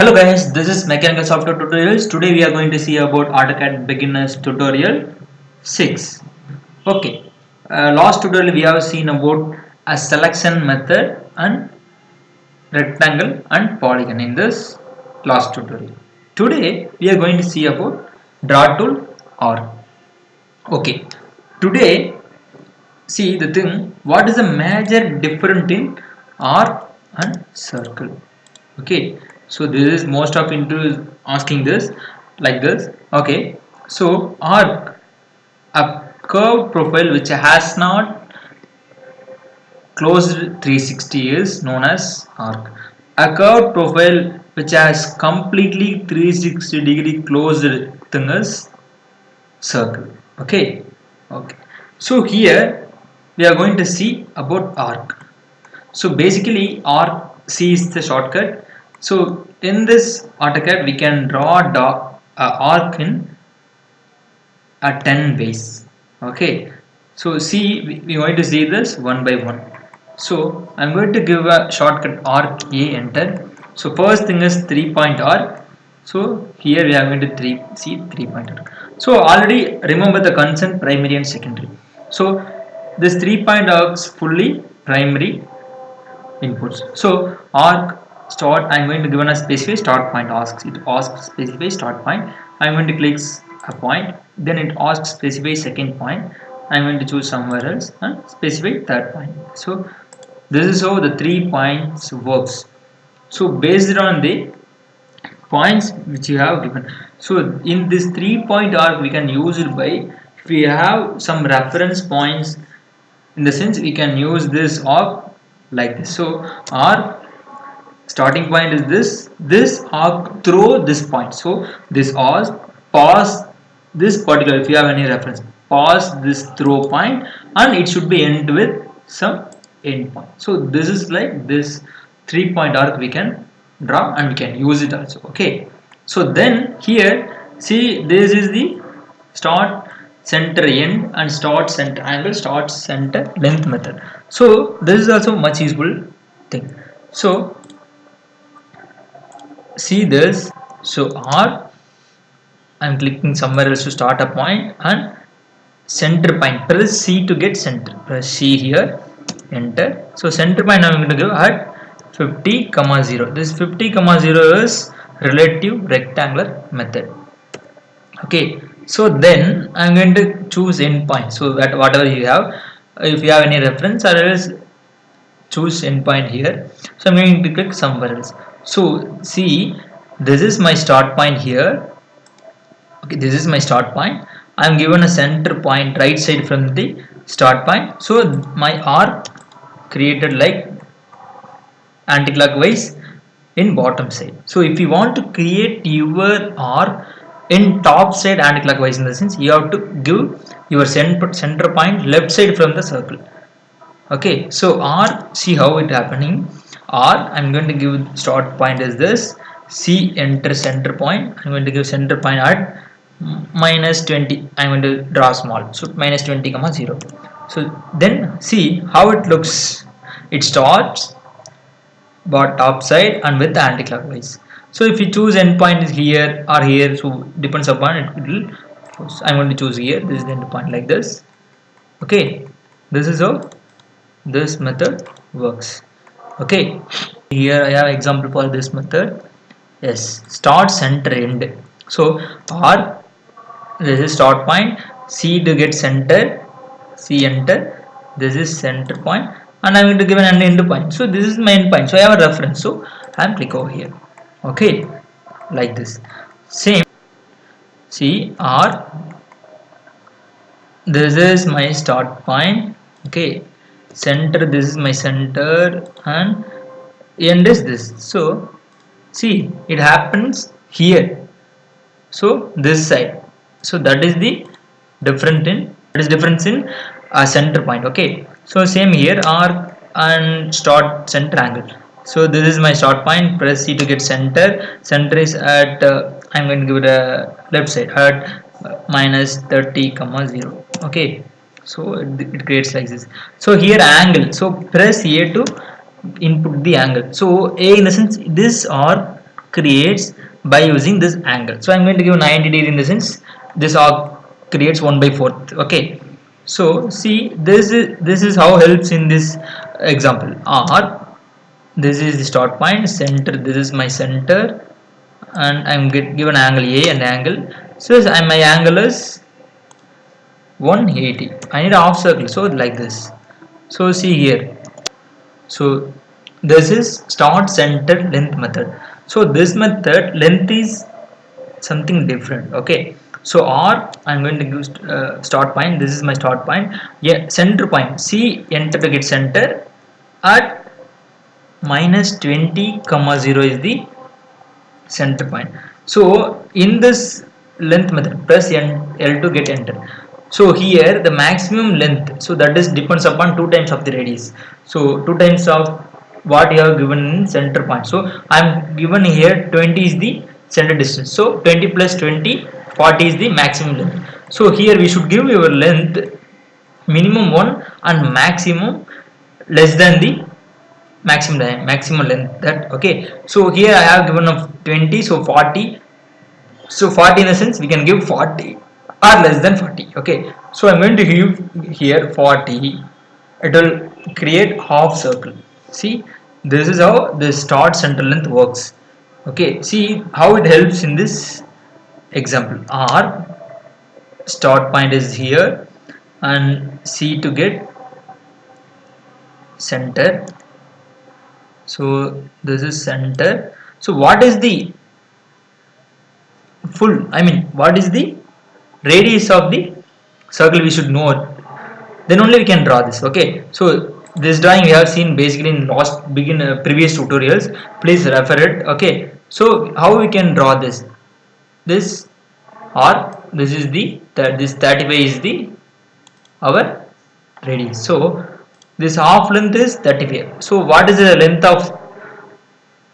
Hello guys, this is Mechanical Software Tutorials. Today we are going to see about AutoCAD Beginners Tutorial 6. Okay, last tutorial we have seen about a selection method and rectangle and polygon in this last tutorial. Today we are going to see about draw tool arc. Okay, today see the thing, what is the major difference in arc and circle? Okay, so this is most of into asking this like this. Okay, so arc, a curved profile which has not closed 360 is known as arc. A curved profile which has completely 360-degree closed thing is circle. Okay, so here we are going to see about arc. So basically arc C is the shortcut. So in this AutoCAD we can draw arc in 10 ways. Okay, so see, we are going to see this one by one. So I'm going to give a shortcut arc A, enter. So first thing is 3-point arc. So here we are going to 3-point arc. So already remember the concern primary and secondary. So this 3-point arcs fully primary inputs. So arc start, I'm going to give a specify start point, asks it asks specify start point. I'm going to click a point, then it asks specify second point. I'm going to choose somewhere else and specify third point. So this is how the 3 points works. So based on the points which you have given, so in this 3-point arc we can use it by, if we have some reference points, in the sense we can use this arc like this. So arc starting point is this arc through this point. So this arc pass this particular, if you have any reference, pass this throw point and it should be end with some end point. So this is like this 3-point arc we can draw and we can use it also. Okay, so then here see, this is the start center end and start center angle, start center length method. So this is also much useful thing. So see this, so arc, I'm clicking somewhere else to start a point and center point, press C to get center, press C here, enter. So center point I'm going to give at 50,0. This 50,0 is relative rectangular method. Okay, so then I'm going to choose endpoint. So that whatever you have, if you have any reference, or else choose endpoint here. So I'm going to click somewhere else. So see, this is my start point here. Okay, this is my start point. I'm given a center point right side from the start point. So my arc created like anti-clockwise in bottom side. So if you want to create your arc in top side anti-clockwise, in the sense you have to give your center point left side from the circle. Okay, so arc, see how it happening. Arc, I'm going to give start point is this, C, enter center point. I'm going to give center point at -20. I'm going to draw small, so -20,0. So then see how it looks. It starts but top side and with anti-clockwise. So if you choose endpoint is here or here, so depends upon it, it will, I'm going to choose here, this is the endpoint like this. Okay, this is how this method works. Okay, here I have example for this method. Yes, start center end. So R, this is start point, C to get center, C enter, this is center point, and I'm going to give an end point. So this is my end point, so I have a reference, so I'm click over here. Okay, like this. Same, see R, this is my start point. Okay, center, this is my center, and end is this. So see, it happens here, so this side. So that is the difference in center point. Okay, so same here, arc and start center angle. So this is my start point, press C to get center. Center is at I'm going to give it a left side at -30,0. Okay, so it creates like this. So here angle, so press A to input the angle. So A, in the sense this arc creates by using this angle. So I'm going to give 90 degree in the sense this arc creates 1 by 4th. Okay, so see this is how helps in this example. R, this is the start point, center, this is my center, and I'm given angle A and angle. So my angle is 180. I need a half circle, so like this. So see here. So this is start, center, length method. So this method length is something different. Okay, so R, I'm going to give start point. This is my start point. Yeah, center point. See, enter to get center at minus 20 comma 0 is the center point. So in this length method, press L to get enter. So here the maximum length, so that is depends upon 2 times of the radius. So 2 times of what you have given in center point. So I am given here 20 is the center distance. So 20 plus 20, 40 is the maximum length. So here we should give your length minimum 1 and maximum less than the maximum length that. Okay, so here I have given of 20, so 40. So 40 in a sense we can give 40 or less than 40. Okay, so I'm going to give here 40. It will create half circle. See, this is how the start center length works. Okay, see how it helps in this example. R, start point is here, and C to get center. So this is center. So what is the what is the radius of the circle, we should know it. Then only we can draw this. Okay, so this drawing we have seen basically in previous tutorials. Please refer it. Okay, so how we can draw this or this is this 35 is the our radius. So this half length is 35. So what is the length of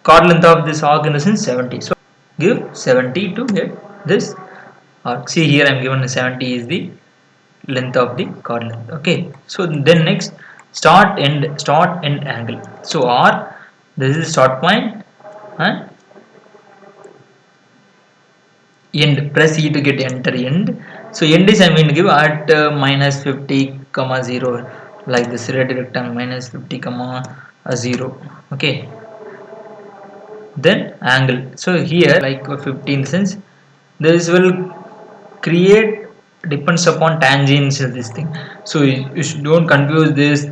chord length of this arc in the sense 70. So give 70 to get this arc. See here I am given 70 is the length of the chord length. Okay, so then next start end angle. So R, this is start point, and end, press E to get enter end. So end is I am going to give at minus 50 comma 0, like this red rectangle, minus 50 comma 0. Okay, then angle. So here like 50 in the sense this will create depends upon tangents of this thing. So you don't confuse this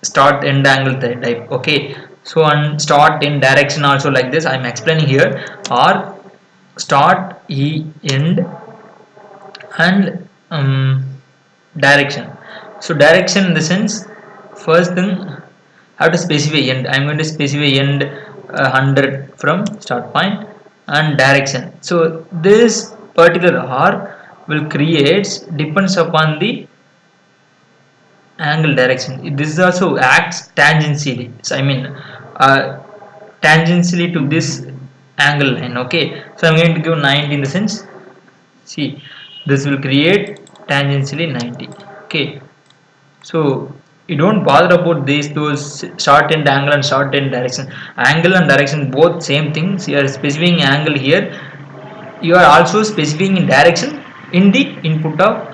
start end angle type. Okay, so on start in direction also like this I am explaining here. Or start E end and direction. So direction in the sense first thing I have to specify end. I am going to specify end 100 from start point and direction. So this particular R will create depends upon the angle direction. This also acts tangentially. So tangentially to this angle line. Okay, so I'm going to give 90 in the sense. See, this will create tangentially 90. Okay, so you don't bother about those short end angle and short end direction. Angle and direction both same things. You are specifying angle here. You are also specifying in direction in the input of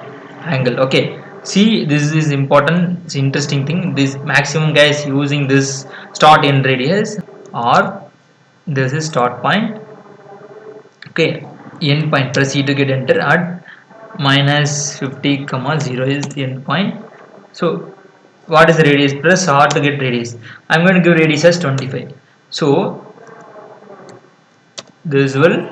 angle. Okay, see this is important. It's interesting thing. This maximum guys using this start end radius, or this is start point. Okay, end point, press E to get enter at minus 50 comma 0 is the end point. So what is the radius? Press R to get radius. I'm going to give radius as 25. So this will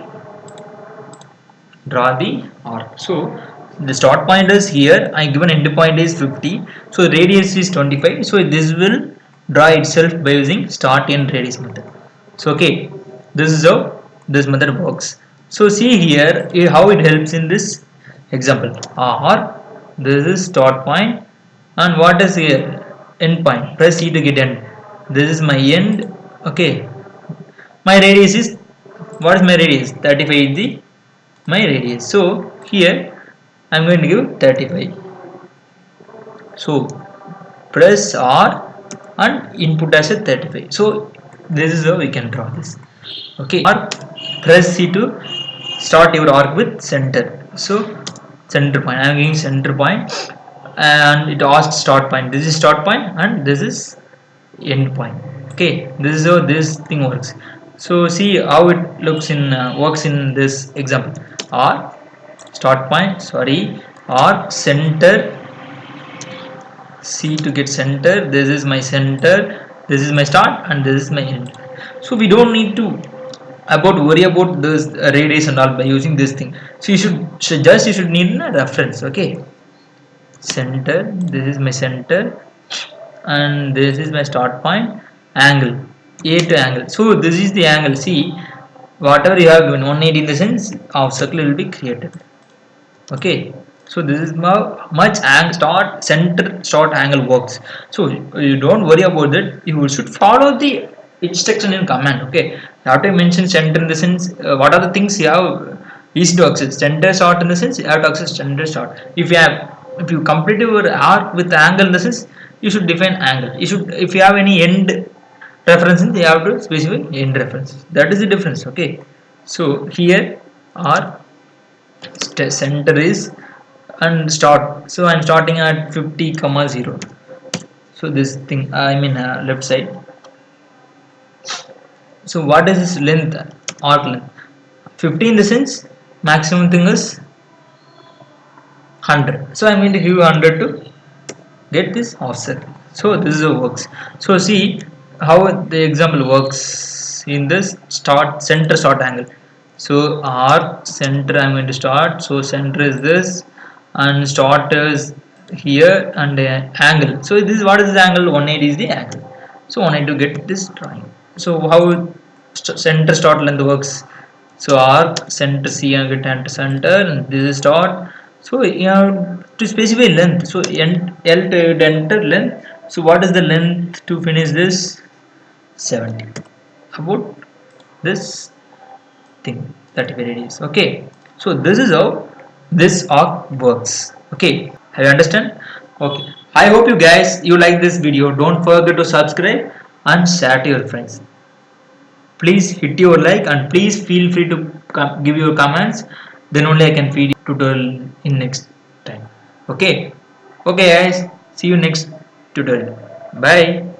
draw the arc. So the start point is here, I given end point is 50, so radius is 25. So this will draw itself by using start end radius method. So okay, this is how this method works. So see here how it helps in this example. R, this is start point, and what is here? End point. Press E to get end. This is my end. Okay, my radius is, what is my radius? 35 is the my radius. So here I am going to give 35. So press R and input as a 35. So this is how we can draw this. Okay, press C to start your arc with center. So center point, I am giving center point, and it asks start point. This is start point and this is end point. Okay, this is how this thing works. So see how it looks in works in this example. Arc start point, sorry, arc center C to get center. This is my center, this is my start, and this is my end. So we don't need to worry about this radius and all by using this thing. So you should need a reference. Okay, center, this is my center, and this is my start point. Angle A to angle, so this is the angle. See, whatever you have given 180 in the sense of circle will be created. Okay, so this is how much center start angle works. So you don't worry about that, you should follow the instruction in command. Okay, now to mention center in the sense what are the things you have easy to access. Center start in the sense you have to access center start. If you complete your arc with angle in the sense, you should define angle. You should, if you have any end references, you have to specify end references. That is the difference. Okay, so here arc center is and start, so I'm starting at 50,0. So this thing I mean left side. So what is this length, arc length? 50 in the sense maximum thing is 100, so I'm going to give 100 to get this offset. So this is how it works. So see how the example works in this center start angle. So arc center I'm going to start, so center is this and start is here, and angle. So this is what is the angle? 180 is the angle. So 180 to get this drawing. So how center start length works? So arc center C and get center, and this is start. So you have to specify length. So L to enter length. So what is the length to finish this? 70. About this thing, 35 radius. Okay, so this is how this arc works. Okay, have you understand? Okay, I hope you guys like this video. Don't forget to subscribe and share to your friends. Please hit your like, and please feel free to give your comments, then only I can feed tutorial in next time. Okay, guys, see you next tutorial. Bye.